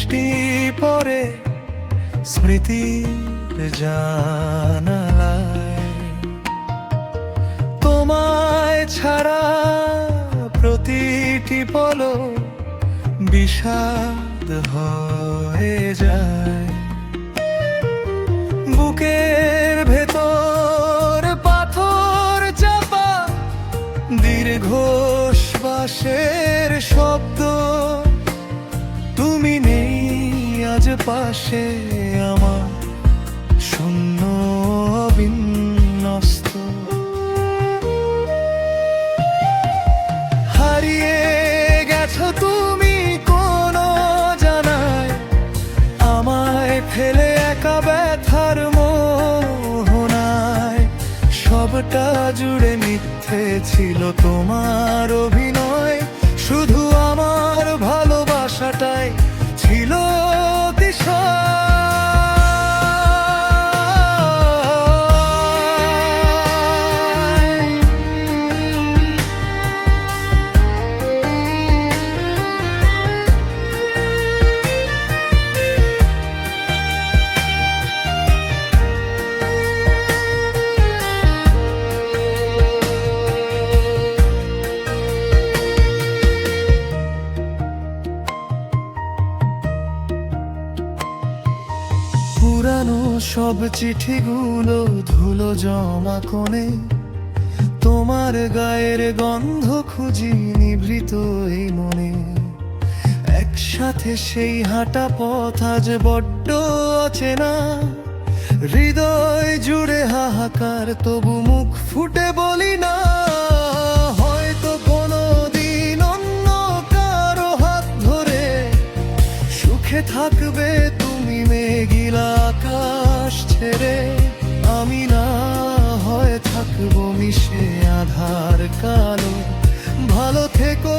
বৃষ্টি পড়ে স্মৃতির জানালায়, তোমায় ছাড়া প্রতিটি পলক বিষাদ হয়ে যায়। বুকের ভেতর পাথর চাপা দীর্ঘশ্বাসের শব্দ, তুমি নেই আজ পাশে আমার, শূন্য বিন্যস্ত। হারিয়ে গেছো তুমি কোন জানায়, আমায় ফেলে একা ব্যথার মোহনায়। সবটা জুড়ে মিথ্যে ছিল তোমার অভিনয়, শুধু আমার ভালোবাসাটাই ছিল অতিশয়। পুরানো সব চিঠিগুলো ধুলো জমা কোণে, তোমার গায়ের গন্ধ খুঁজি নিভৃত এই মনে। একসাথে সেই হাঁটা পথ আজ বড্ড অচেনা, হৃদয় জুড়ে হাহাকার তবু মুখ ফুটে বলি না। হয়তো কোনোদিন অন্য কারো হাত ধরে সুখে থাকবে তুমি মেঘিলা আকাশ ছেড়ে, আমি না হয় থাকবো মিশে আধার কালো। ভালো থেকো।